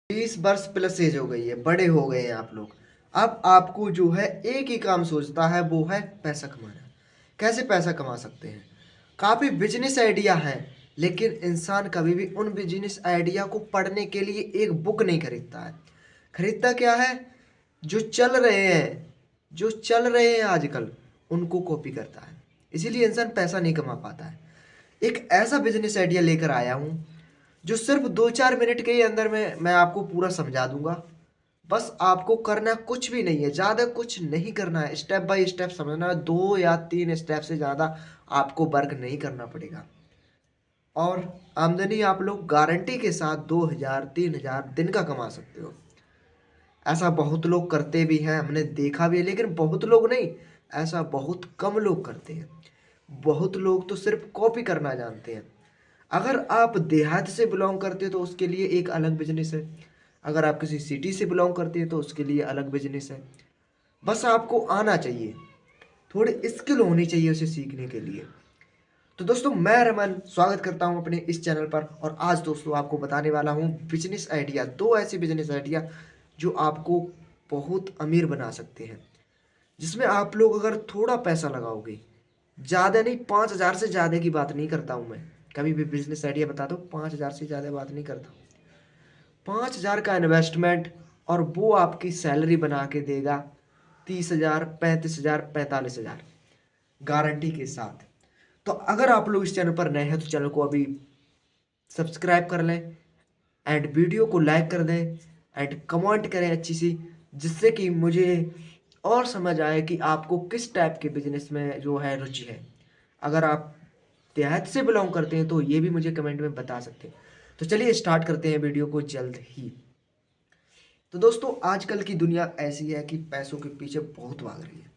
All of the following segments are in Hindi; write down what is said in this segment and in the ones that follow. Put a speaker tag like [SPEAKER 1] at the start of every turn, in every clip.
[SPEAKER 1] 20 वर्ष प्लस एज हो गई है, बड़े हो गए हैं आप लोग। अब आपको जो है एक ही काम सोचता है, वो है पैसा कमाना। कैसे पैसा कमा सकते हैं? काफ़ी बिजनेस आइडिया हैं, लेकिन इंसान कभी भी उन बिजनेस आइडिया को पढ़ने के लिए एक बुक नहीं खरीदता है। खरीदता क्या है? जो चल रहे हैं, जो चल रहे हैं आजकल, उनको कॉपी करता है। इसीलिए इंसान पैसा नहीं कमा पाता है। एक ऐसा बिजनेस आइडिया लेकर आया हूँ जो सिर्फ 2-4 मिनट के ही अंदर में मैं आपको पूरा समझा दूंगा। बस आपको करना कुछ भी नहीं है, ज़्यादा कुछ नहीं करना है, स्टेप बाय स्टेप समझना है। 2 या 3 स्टेप से ज़्यादा आपको वर्क नहीं करना पड़ेगा और आमदनी आप लोग गारंटी के साथ 2,000-3,000 दिन का कमा सकते हो। ऐसा बहुत लोग करते भी हैं, हमने देखा भी है, लेकिन बहुत लोग नहीं, ऐसा बहुत कम लोग करते हैं। बहुत लोग तो सिर्फ कॉपी करना जानते हैं। अगर आप देहात से बिलोंग करते हो तो उसके लिए एक अलग बिजनेस है। अगर आप किसी सिटी से बिलोंग करते हैं तो उसके लिए अलग बिजनेस है। बस आपको आना चाहिए, थोड़ी स्किल होनी चाहिए उसे सीखने के लिए। तो दोस्तों, मैं रमन स्वागत करता हूं अपने इस चैनल पर। और आज दोस्तों आपको बताने वाला हूं बिजनेस आइडिया, दो ऐसे बिजनेस आइडिया जो आपको बहुत अमीर बना सकते हैं। जिसमें आप लोग अगर थोड़ा पैसा लगाओगे, ज़्यादा नहीं, 5,000 से ज़्यादा की बात नहीं करता हूँ मैं। कभी भी बिजनेस आइडिया बताता हूँ, 5,000 से ज़्यादा बात नहीं करता हूँ। 5,000 का इन्वेस्टमेंट और वो आपकी सैलरी बना के देगा 30,000, 35,000, 45,000 गारंटी के साथ। तो अगर आप लोग इस चैनल पर नए हैं तो चैनल को अभी सब्सक्राइब कर लें एंड वीडियो को लाइक कर दें एंड कमेंट करें अच्छी सी, जिससे कि मुझे और समझ आए कि आपको किस टाइप के बिजनेस में जो है रुचि है। अगर आप देहात से बिलोंग करते हैं तो ये भी मुझे कमेंट में बता सकते हैं। तो चलिए स्टार्ट करते हैं वीडियो को जल्द ही। तो दोस्तों, आजकल की दुनिया ऐसी है कि पैसों के पीछे बहुत भाग रही है।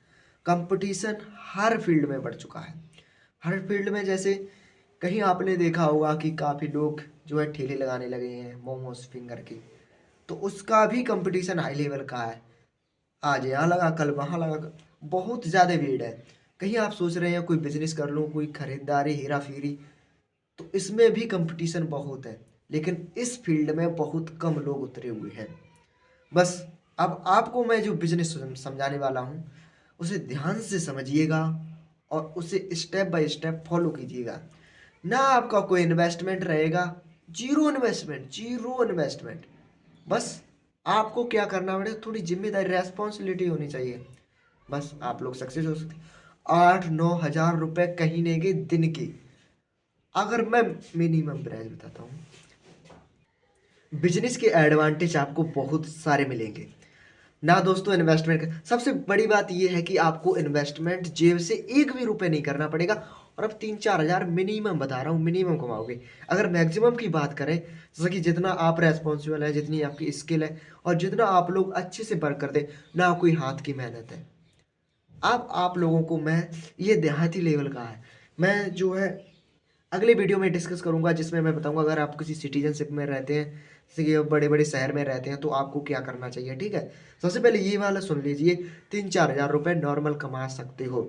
[SPEAKER 1] कंपटीशन हर फील्ड में बढ़ चुका है। हर फील्ड में, जैसे कहीं आपने देखा होगा कि काफ़ी लोग जो है ठेले लगाने लगे हैं मोमोज फिंगर के, तो उसका भी कंपटीशन हाई लेवल का है। आज यहाँ लगा, कल वहाँ लगा, बहुत ज़्यादा भीड़ है। कहीं आप सोच रहे हैं कोई बिजनेस कर लूँ, कोई खरीदारी, हेरा फेरी, तो इसमें भी कंपटीशन बहुत है। लेकिन इस फील्ड में बहुत कम लोग उतरे हुए हैं। बस अब आपको मैं जो बिजनेस समझाने वाला हूँ उसे ध्यान से समझिएगा और उसे स्टेप बाय स्टेप फॉलो कीजिएगा। ना आपका कोई इन्वेस्टमेंट रहेगा, जीरो इन्वेस्टमेंट, जीरो इन्वेस्टमेंट। बस आपको क्या करना पड़ेगा, थोड़ी जिम्मेदारी, रेस्पॉन्सिबिलिटी होनी चाहिए। बस आप लोग सक्सेस हो सकते। 8-9 हज़ार रुपये कहीं नहीं के दिन के। अगर मैं मिनिमम प्राइस बताता हूँ, बिजनेस के एडवांटेज आपको बहुत सारे मिलेंगे। ना दोस्तों इन्वेस्टमेंट, सबसे बड़ी बात यह है कि आपको इन्वेस्टमेंट जेब से एक भी रुपए नहीं करना पड़ेगा। और अब 3-4 हज़ार मिनिमम बता रहा हूँ, मिनिमम कमाओगे। अगर मैक्सिमम की बात करें, जैसे कि जितना आप रेस्पॉन्सिबल है, जितनी आपकी स्किल है और जितना आप लोग अच्छे से वर्क करते हैं, ना कोई हाथ की मेहनत है। अब आप लोगों को मैं, ये देहाती लेवल का है, मैं जो है अगले वीडियो में डिस्कस करूंगा, जिसमें मैं बताऊंगा अगर आप किसी सिटीजनशिप में रहते हैं, जैसे कि बड़े बड़े शहर में रहते हैं, तो आपको क्या करना चाहिए। ठीक है, सबसे पहले ये वाला सुन लीजिए। 3-4 हज़ार रुपये नॉर्मल कमा सकते हो।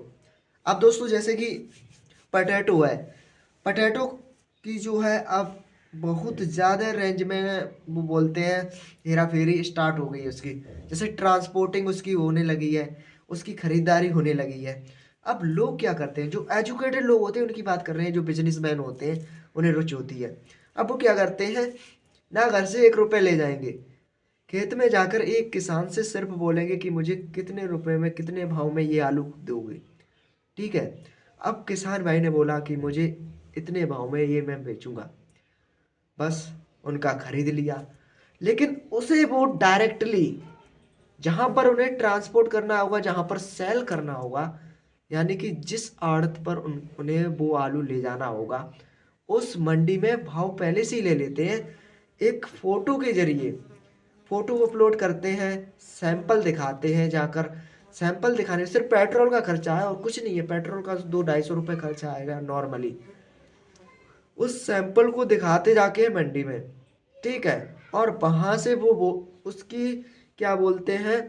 [SPEAKER 1] अब दोस्तों, जैसे कि पटेटो है, पटेटो की जो है अब बहुत ज़्यादा रेंज में वो बोलते हैं हेरा फेरी स्टार्ट हो गई है उसकी। जैसे ट्रांसपोर्टिंग उसकी होने लगी है, उसकी खरीदारी होने लगी है। अब लोग क्या करते हैं, जो एजुकेटेड लोग होते हैं उनकी बात कर रहे हैं, जो बिजनेसमैन होते हैं उन्हें रुचि होती है। अब वो क्या करते हैं, ना घर से 1 रुपये ले जाएंगे, खेत में जाकर एक किसान से सिर्फ बोलेंगे कि मुझे कितने रुपए में, कितने भाव में ये आलू दोगे। ठीक है, अब किसान भाई ने बोला कि मुझे इतने भाव में ये मैं बेचूंगा। बस उनका खरीद लिया। लेकिन उसे वो डायरेक्टली जहां पर उन्हें ट्रांसपोर्ट करना होगा, जहां पर सेल करना होगा, यानी कि जिस आड़त पर उन्हें वो आलू ले जाना होगा, उस मंडी में भाव पहले से ही ले लेते हैं। एक फोटो के जरिए फोटो अपलोड करते हैं, सैंपल दिखाते हैं जाकर। सैंपल दिखाने में सिर्फ पेट्रोल का खर्चा है और कुछ नहीं है। पेट्रोल का 200-250 रुपये खर्चा आएगा नॉर्मली। उस सैंपल को दिखाते जाके मंडी में, ठीक है, और वहां से वो उसकी क्या बोलते हैं,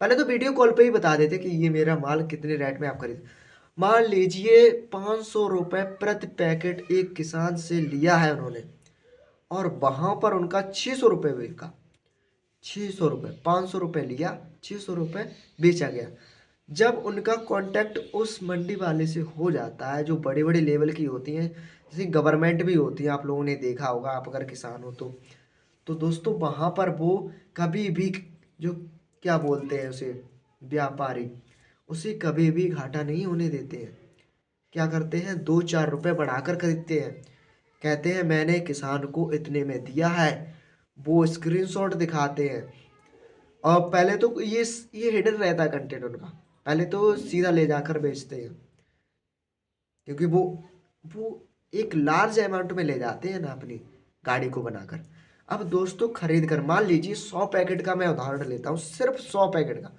[SPEAKER 1] पहले तो वीडियो कॉल पे ही बता देते कि ये मेरा माल कितने रेट में आप खरीद। मान लीजिए 500 रुपये प्रति पैकेट एक किसान से लिया है उन्होंने, और वहाँ पर उनका 600 रुपये बिका। 600 रुपये, 500 रुपये लिया, 600 रुपये बेचा गया। जब उनका कांटेक्ट उस मंडी वाले से हो जाता है जो बड़े बड़े लेवल की होती हैं, जैसे गवर्नमेंट भी होती है, आप लोगों ने देखा होगा आप अगर किसान हो तो दोस्तों वहाँ पर वो कभी भी जो क्या बोलते हैं उसे, व्यापारी, उसे कभी भी घाटा नहीं होने देते हैं। क्या करते हैं, 2-4 रुपये बढ़ाकर खरीदते हैं। कहते हैं मैंने किसान को इतने में दिया है, वो स्क्रीनशॉट दिखाते हैं। और पहले तो ये हिडन रहता है कंटेंट उनका, पहले तो सीधा ले जाकर बेचते हैं, क्योंकि वो एक लार्ज अमाउंट में ले जाते हैं ना अपनी गाड़ी को बनाकर। अब दोस्तों खरीद कर, मान लीजिए 100 पैकेट का मैं उदाहरण लेता हूँ, सिर्फ 100 पैकेट का,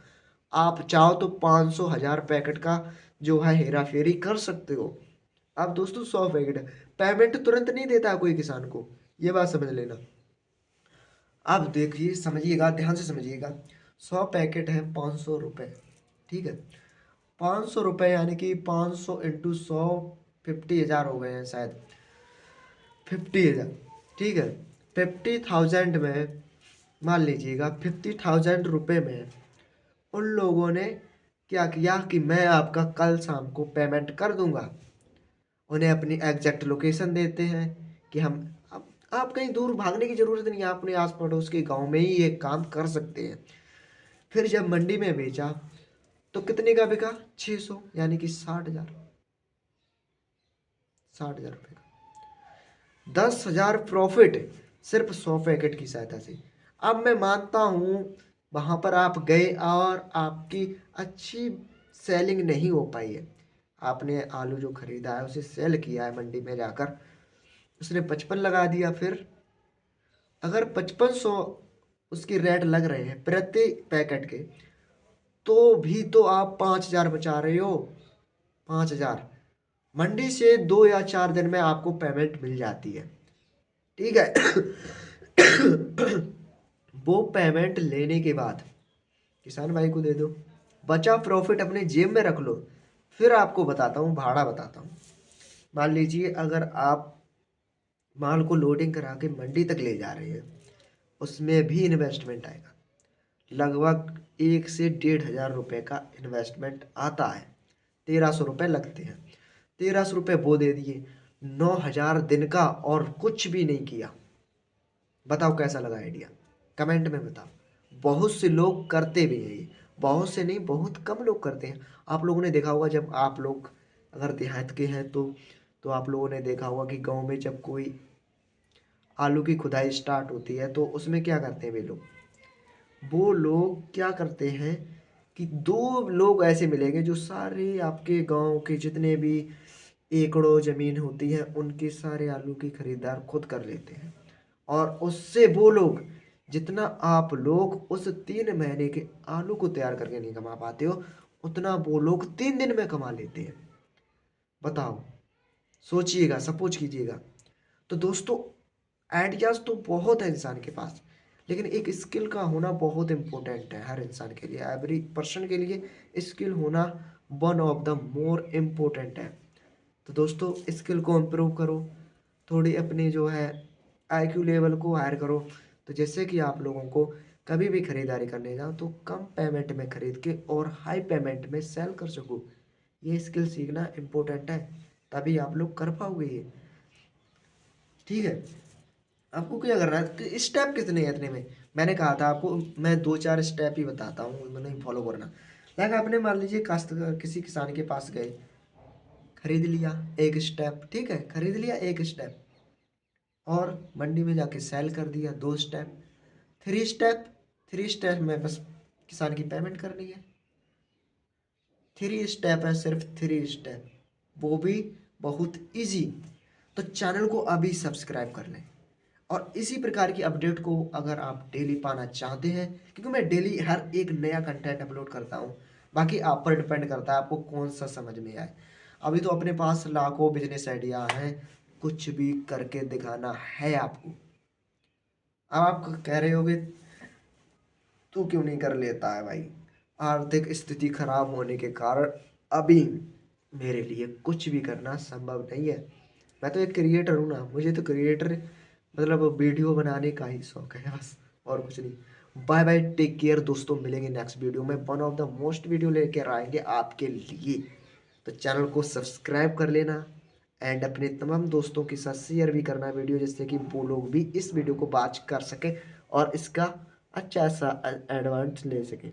[SPEAKER 1] आप चाहो तो 500 1000 पैकेट का जो है हेरा फेरी कर सकते हो। अब दोस्तों 100 पैकेट पेमेंट तुरंत नहीं देता कोई किसान को, ये बात समझ लेना। अब देखिए, समझिएगा, ध्यान से समझिएगा। 100 पैकेट है, 500 रुपये, ठीक है। 500 रुपये यानी कि 500 × 100, 50,000 हो गए हैं शायद, 50,000, ठीक है। 50,000 में, मान लीजिएगा 50,000 रुपये में उन लोगों ने क्या किया कि मैं आपका कल शाम को पेमेंट कर दूंगा। उन्हें अपनी एग्जैक्ट लोकेशन देते हैं कि हम, आप कहीं दूर भागने की ज़रूरत नहीं है, आप अपने आस पड़ोस के गांव में ही ये काम कर सकते हैं। फिर जब मंडी में बेचा तो कितने का बिका, 600, यानी कि 60,000, 60,000 रुपये का, 10,000 प्रॉफिट सिर्फ 100 पैकेट की सहायता से। अब मैं मानता हूँ वहाँ पर आप गए और आपकी अच्छी सेलिंग नहीं हो पाई है, आपने आलू जो खरीदा है उसे सेल किया है मंडी में जाकर, उसने 55 लगा दिया। फिर अगर 5500 उसके रेट लग रहे हैं प्रति पैकेट के, तो भी तो आप 5,000 बचा रहे हो। 5,000 मंडी से 2 या 4 दिन में आपको पेमेंट मिल जाती है, ठीक है। वो पेमेंट लेने के बाद किसान भाई को दे दो, बचा प्रॉफिट अपने जेब में रख लो। फिर आपको बताता हूँ, भाड़ा बताता हूँ। मान लीजिए अगर आप माल को लोडिंग करा के मंडी तक ले जा रहे हैं, उसमें भी इन्वेस्टमेंट आएगा, लगभग 1 से 1,500 रुपये का इन्वेस्टमेंट आता है। 1,300 रुपये लगते हैं, 1,300 रुपये वो दे दिए, 9,000 दिन का, और कुछ भी नहीं किया। बताओ कैसा लगा आइडिया, कमेंट में बताओ। बहुत से लोग करते भी हैं ये, बहुत से नहीं, बहुत कम लोग करते हैं। आप लोगों ने देखा होगा, जब आप लोग अगर देहात के हैं तो आप लोगों ने देखा होगा कि गांव में जब कोई आलू की खुदाई स्टार्ट होती है तो उसमें क्या करते हैं वो लोग क्या करते हैं कि 2 लोग ऐसे मिलेंगे जो सारे आपके गांव के जितने भी एकड़ों ज़मीन होती है उनके सारे आलू की खरीदार खुद कर लेते हैं, और उससे वो लोग, जितना आप लोग उस 3 महीने के आलू को तैयार करके नहीं कमा पाते हो, उतना वो लोग 3 दिन में कमा लेते हैं। बताओ, सोचिएगा, सपोज कीजिएगा। तो दोस्तों आइडियाज़ तो बहुत है इंसान के पास, लेकिन एक स्किल का होना बहुत इम्पोर्टेंट है हर इंसान के लिए, एवरी पर्सन के लिए स्किल होना one of the more important है। तो दोस्तों स्किल को इम्प्रूव करो, थोड़ी अपनी जो है आईक्यू लेवल को हायर करो, तो जैसे कि आप लोगों को कभी भी खरीदारी करने जाओ तो कम पेमेंट में खरीद के और हाई पेमेंट में सेल कर सको। ये स्किल सीखना इम्पोर्टेंट है, तभी आप लोग कर पाओगे ये, ठीक है। आपको क्या करना है, स्टेप कितने हैं इतने में, मैंने कहा था आपको, मैं 2-4 स्टेप ही बताता हूँ, मैंने फॉलो करना। लाइक आपने मान लीजिए काश्तकार किसी किसान के पास गए, खरीद लिया एक स्टेप, ठीक है, खरीद लिया एक स्टेप, और मंडी में जाके सेल कर दिया 2 स्टेप, 3 स्टेप। 3 स्टेप में बस किसान की पेमेंट करनी है। 3 स्टेप है, सिर्फ 3 स्टेप, वो भी बहुत इजी। तो चैनल को अभी सब्सक्राइब कर लें, और इसी प्रकार की अपडेट को अगर आप डेली पाना चाहते हैं, क्योंकि मैं डेली हर एक नया कंटेंट अपलोड करता हूँ, बाकी आप पर डिपेंड करता है आपको कौन सा समझ में आए। अभी तो अपने पास लाखों बिजनेस आइडिया हैं, कुछ भी करके दिखाना है आपको। अब आप कह रहे होगे तू क्यों नहीं कर लेता है भाई, आर्थिक स्थिति खराब होने के कारण अभी मेरे लिए कुछ भी करना संभव नहीं है। मैं तो एक क्रिएटर हूँ ना, मुझे तो क्रिएटर मतलब वीडियो बनाने का ही शौक है बस, और कुछ नहीं। बाय बाय, टेक केयर दोस्तों, मिलेंगे नेक्स्ट वीडियो में। One of the most video लेकर आएंगे आपके लिए, तो चैनल को सब्सक्राइब कर लेना एंड अपने तमाम दोस्तों के साथ शेयर भी करना वीडियो, जिससे कि वो लोग भी इस वीडियो को वॉच कर सकें और इसका अच्छा सा एडवांस ले सकें।